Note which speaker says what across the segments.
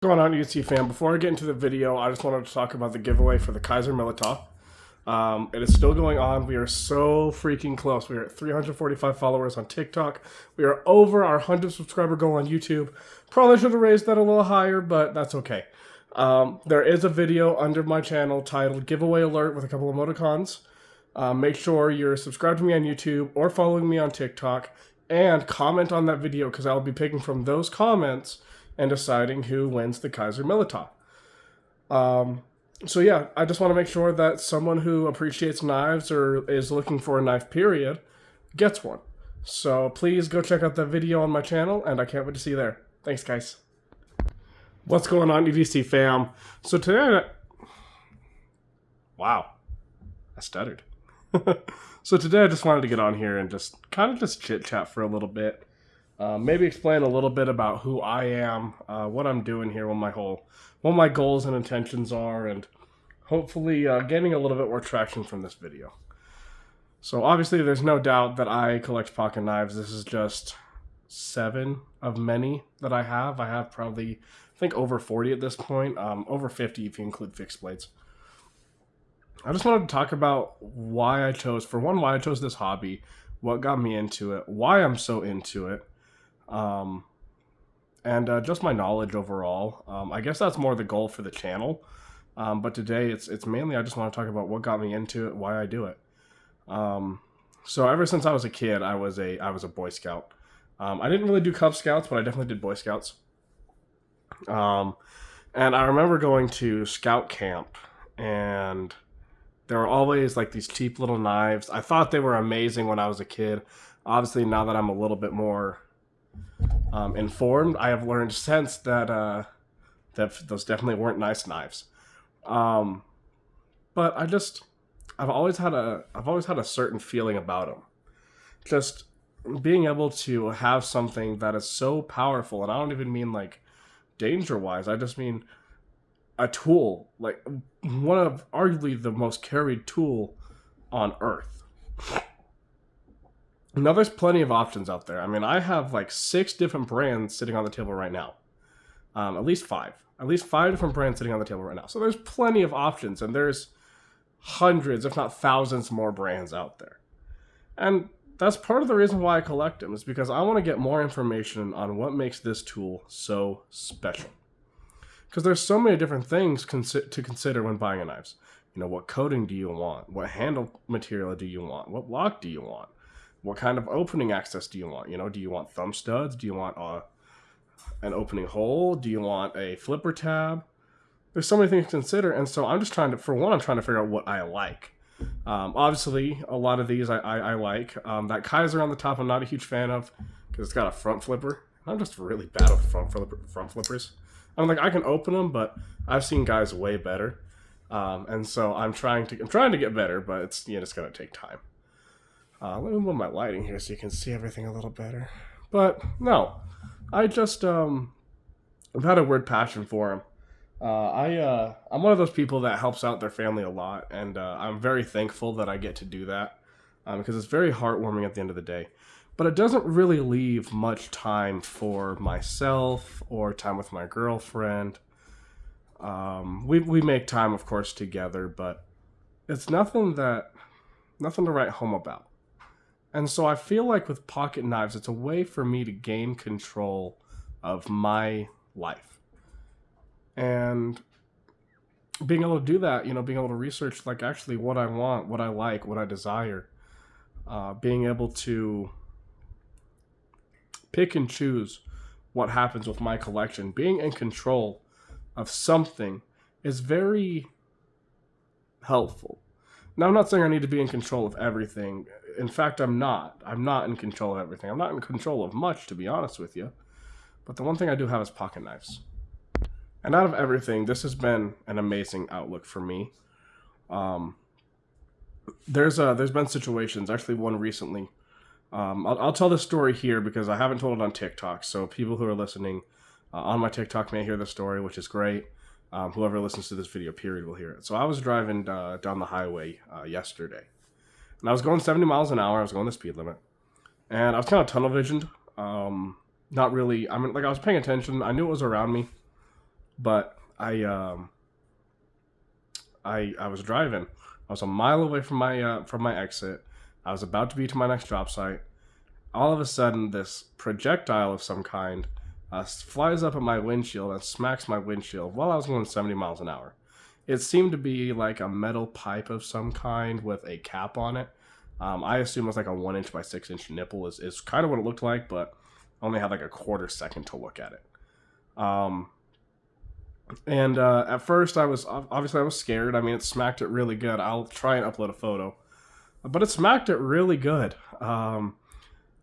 Speaker 1: What's going on, UC fam? Before I get into the video, I just wanted to talk about the giveaway for the Kizer Militov. It is still going on. We are so freaking close. We are at 345 followers on TikTok. We are over our 100 subscriber goal on YouTube. Probably should have raised that a little higher, but that's okay. There is a video under my channel titled Giveaway Alert with a couple of emoticons. Make sure you're subscribed to me on YouTube or following me on TikTok and comment on that video because I'll be picking from those comments and deciding who wins the Kizer Militov. So yeah, I just want to make sure that someone who appreciates knives or is looking for a knife period gets one. So please go check out that video on my channel, and I can't wait to see you there. Thanks, guys. What's going on, EDC fam? So today, wow, I stuttered. So today I just wanted to get on here and just kind of chit chat for a little bit. Maybe explain a little bit about who I am, what I'm doing here, what my goals and intentions are, and hopefully gaining a little bit more traction from this video. So obviously there's no doubt that I collect pocket knives. This is just 7 of many that I have. I have probably, I think, over 40 at this point, over 50 if you include fixed blades. I just wanted to talk about why I chose this hobby, what got me into it, why I'm so into it, and just my knowledge overall. I guess that's more the goal for the channel. But today it's mainly I just want to talk about what got me into it, why I do it. So ever since I was a kid, I was a Boy Scout. I didn't really do Cub Scouts, but I definitely did Boy Scouts. And I remember going to scout camp, and there were always like these cheap little knives. I thought they were amazing when I was a kid. Obviously, now that I'm a little bit more informed, I have learned since that those definitely weren't nice knives. But I've always had a certain feeling about them. Just being able to have something that is so powerful, and I don't even mean like danger-wise. I just mean a tool, like one of arguably the most carried tool on Earth. Now, there's plenty of options out there. I mean, I have like 6 different brands sitting on the table right now. At least 5 different brands sitting on the table right now. So there's plenty of options, and there's hundreds, if not thousands, more brands out there. And that's part of the reason why I collect them, is because I want to get more information on what makes this tool so special. Because there's so many different things to consider when buying a knife. You know, what coating do you want? What handle material do you want? What lock do you want? What kind of opening access do you want? You know, do you want thumb studs? Do you want an opening hole? Do you want a flipper tab? There's so many things to consider, and so I'm just trying to figure out what I like. Obviously, a lot of these I like. That Kizer on the top I'm not a huge fan of because it's got a front flipper. I'm just really bad with front flippers. I'm like, I can open them, but I've seen guys way better, and so I'm trying to get better, but it's gonna take time. Let me move my lighting here so you can see everything a little better. But no, I just I've had a weird passion for them. I'm one of those people that helps out their family a lot, and I'm very thankful that I get to do that because it's very heartwarming at the end of the day. But it doesn't really leave much time for myself or time with my girlfriend. We make time, of course, together, but it's nothing to write home about. And so I feel like with pocket knives, it's a way for me to gain control of my life. And being able to do that, being able to research like actually what I want, what I like, what I desire, being able to pick and choose what happens with my collection, being in control of something is very helpful. Now, I'm not saying I need to be in control of everything. In fact, I'm not. I'm not in control of everything. I'm not in control of much, to be honest with you. But the one thing I do have is pocket knives. And out of everything, this has been an amazing outlook for me. There's been situations, actually one recently. I'll tell this story here because I haven't told it on TikTok. So people who are listening on my TikTok may hear the story, which is great. Whoever listens to this video, period, will hear it. So I was driving down the highway yesterday. And I was going 70 miles an hour. I was going the speed limit. And I was kind of tunnel visioned. Not really. I mean, like, I was paying attention. I knew it was around me. But I was driving. I was a mile away from my exit. I was about to be to my next drop site. All of a sudden, this projectile of some kind flies up at my windshield and smacks my windshield while I was going 70 miles an hour. It seemed to be like a metal pipe of some kind with a cap on it. I assume it was like a 1 inch by 6 inch nipple is kind of what it looked like, but I only had like a quarter second to look at it. At first I was scared. I mean, it smacked it really good. I'll try and upload a photo, but it smacked it really good. I'm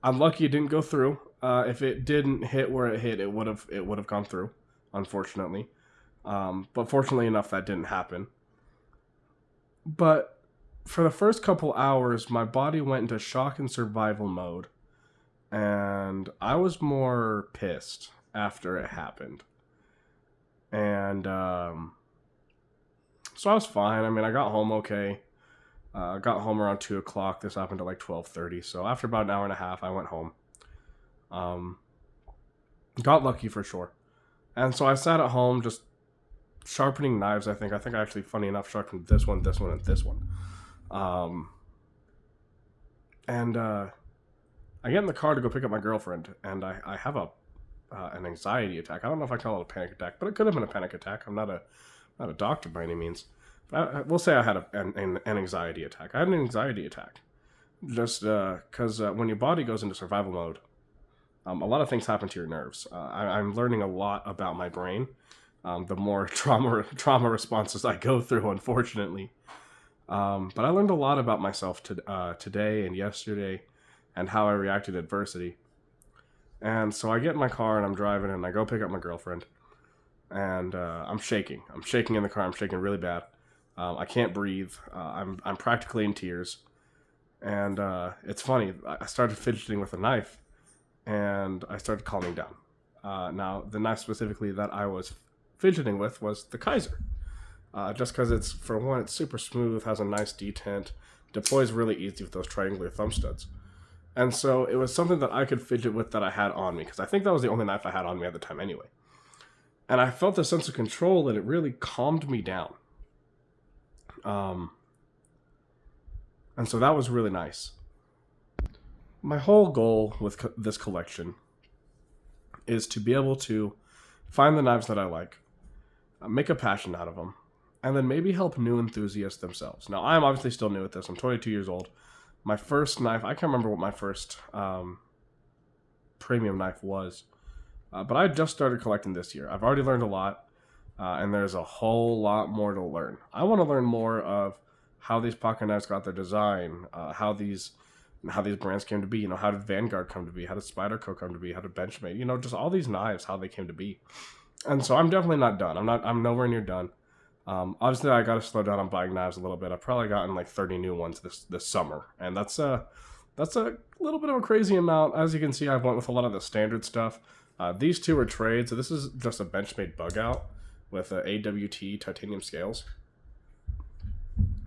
Speaker 1: lucky it didn't go through. If it didn't hit where it hit, it would have gone through, unfortunately. But fortunately enough, that didn't happen. But for the first couple hours, my body went into shock and survival mode, and I was more pissed after it happened. And so I was fine. I mean, I got home okay. I got home around 2 o'clock. This happened at like 12:30. So after about an hour and a half, I went home. Got lucky for sure. And so I sat at home just sharpening knives, I think. I actually, funny enough, sharpened this one, and this one. I get in the car to go pick up my girlfriend, and I have an anxiety attack. I don't know if I call it a panic attack, but it could have been a panic attack. I'm not a doctor by any means. But we'll say I had an anxiety attack. I had an anxiety attack. Just because when your body goes into survival mode, a lot of things happen to your nerves. I'm learning a lot about my brain. The more trauma responses I go through, unfortunately. But I learned a lot about myself today and yesterday, and how I reacted to adversity. And so I get in my car and I'm driving, and I go pick up my girlfriend, and I'm shaking. I'm shaking in the car. I'm shaking really bad. I can't breathe. I'm practically in tears. And it's funny. I started fidgeting with a knife, and I started calming down. Now, the knife specifically that I was fidgeting with was the Kizer. Just because it's, for one, it's super smooth, has a nice detent, deploys really easy with those triangular thumb studs. And so it was something that I could fidget with that I had on me, because I think that was the only knife I had on me at the time anyway. And I felt a sense of control, and it really calmed me down. And so that was really nice. My whole goal with this collection is to be able to find the knives that I like, make a passion out of them, and then maybe help new enthusiasts themselves. Now, I'm obviously still new at this. I'm 22 years old. My first knife, I can't remember what my first premium knife was, but I just started collecting this year. I've already learned a lot, and there's a whole lot more to learn. I want to learn more of how these pocket knives got their design, how these brands came to be. You know, how did Vanguard come to be? How did Spyderco come to be? How did Benchmade? You know, just all these knives, how they came to be. And so I'm definitely not done. I'm nowhere near done. Obviously, I got to slow down on buying knives a little bit. I've probably gotten like 30 new ones this summer, and that's a little bit of a crazy amount. As you can see, I've went with a lot of the standard stuff. These two are trades. So this is just a Benchmade Bugout with AWT titanium scales,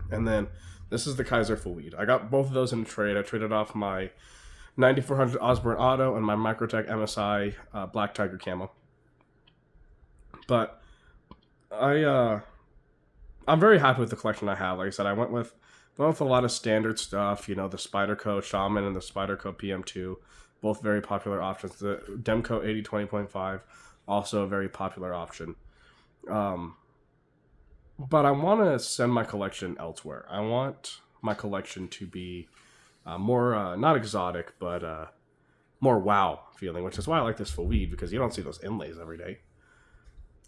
Speaker 1: and then this is the Kizer Feweed. I got both of those in a trade. I traded off my 9400 Osborne Auto and my Microtech MSI Black Tiger Camo. But I'm very happy with the collection I have. Like I said, I went with a lot of standard stuff. You know, the Spyderco Shaman and the Spyderco PM2, both very popular options. The Demko AD20.5, also a very popular option. But I want to send my collection elsewhere. I want my collection to be more, not exotic, but more wow feeling, which is why I like this Feweed, because you don't see those inlays every day.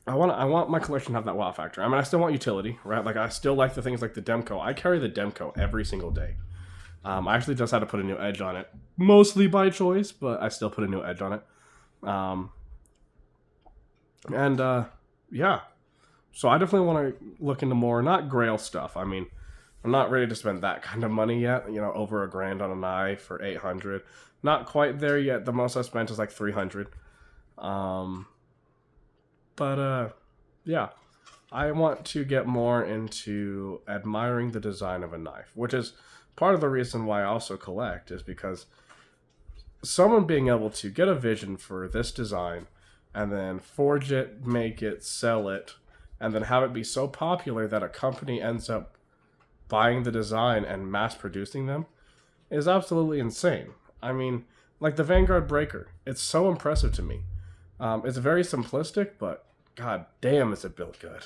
Speaker 1: I want my collection to have that wow factor. I mean, I still want utility, right? Like, I still like the things like the Demko. I carry the Demko every single day. I actually just had to put a new edge on it, mostly by choice, but I still put a new edge on it. Yeah. So I definitely want to look into more, not grail stuff. I mean, I'm not ready to spend that kind of money yet. You know, over $1,000 on a knife for $800. Not quite there yet. The most I spent is like $300. Yeah, I want to get more into admiring the design of a knife, which is part of the reason why I also collect, is because someone being able to get a vision for this design, and then forge it, make it, sell it, and then have it be so popular that a company ends up buying the design and mass producing them is absolutely insane. I mean, like the Vanguard Breaker, it's so impressive to me. It's very simplistic, but god damn is it built good.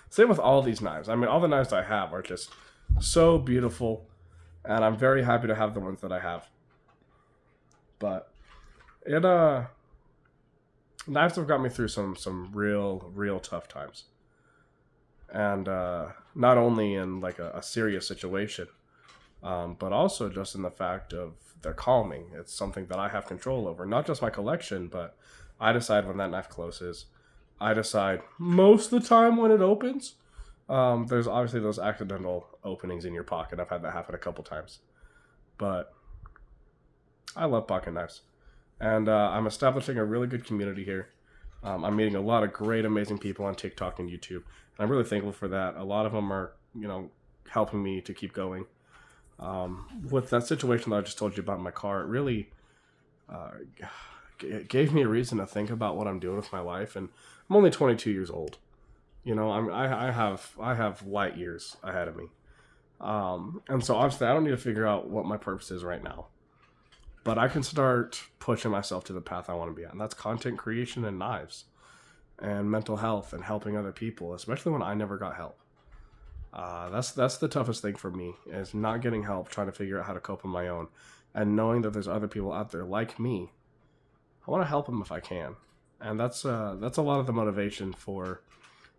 Speaker 1: Same with all these knives. I mean, all the knives I have are just so beautiful, and I'm very happy to have the ones that I have. But it knives have got me through some real tough times. And not only in like a serious situation, but also just in the fact of they're calming. It's something that I have control over. Not just my collection, but I decide when that knife closes. I decide most of the time when it opens. There's obviously those accidental openings in your pocket. I've had that happen a couple times. But I love pocket knives. And I'm establishing a really good community here. I'm meeting a lot of great, amazing people on TikTok and YouTube. And I'm really thankful for that. A lot of them are, helping me to keep going. With that situation that I just told you about in my car, it really it gave me a reason to think about what I'm doing with my life. And I'm only 22 years old. I have light years ahead of me. And so obviously I don't need to figure out what my purpose is right now. But I can start pushing myself to the path I want to be at. And that's content creation and knives. And mental health and helping other people, especially when I never got help. That's the toughest thing for me, is not getting help, trying to figure out how to cope on my own. And knowing that there's other people out there like me. I want to help them if I can. And that's a lot of the motivation for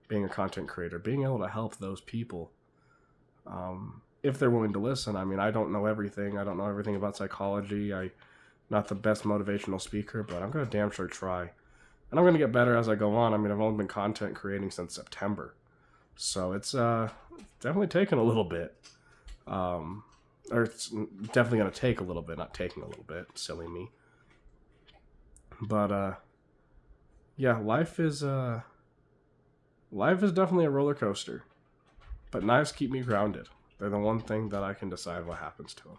Speaker 1: being a content creator. Being able to help those people. If they're willing to listen. I mean, I don't know everything. I don't know everything about psychology. I'm not the best motivational speaker, but I'm going to damn sure try. And I'm going to get better as I go on. I mean, I've only been content creating since September. So it's definitely taken a little bit. Or it's definitely going to take a little bit, not taking a little bit. Silly me. But, yeah, life is definitely a roller coaster. But knives keep me grounded. They're the one thing that I can decide what happens to them.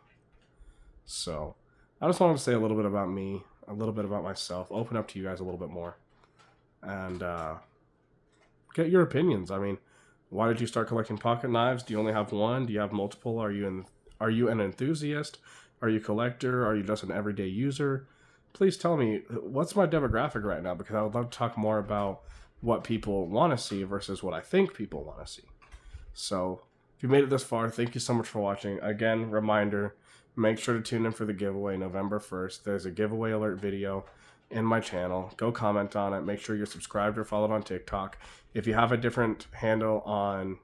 Speaker 1: So, I just wanted to say a little bit about me, a little bit about myself, open up to you guys a little bit more, and get your opinions. I mean, why did you start collecting pocket knives? Do you only have one? Do you have multiple? Are you an enthusiast? Are you a collector? Are you just an everyday user? Please tell me, what's my demographic right now? Because I would love to talk more about what people want to see versus what I think people want to see. So, if you made it this far, thank you so much for watching. Again, reminder, make sure to tune in for the giveaway November 1st. There's a giveaway alert video in my channel. Go comment on it. Make sure you're subscribed or followed on TikTok. If you have a different handle on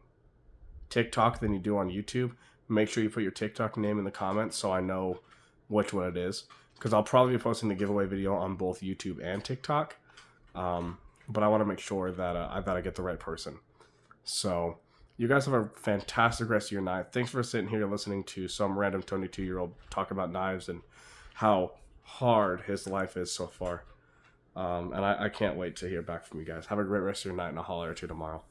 Speaker 1: TikTok than you do on YouTube, make sure you put your TikTok name in the comments so I know which one it is. Because I'll probably be posting the giveaway video on both YouTube and TikTok. But I want to make sure that I get the right person. So, you guys have a fantastic rest of your night. Thanks for sitting here listening to some random 22-year-old talk about knives and how hard his life is so far. And I can't wait to hear back from you guys. Have a great rest of your night, and I'll holler at you tomorrow.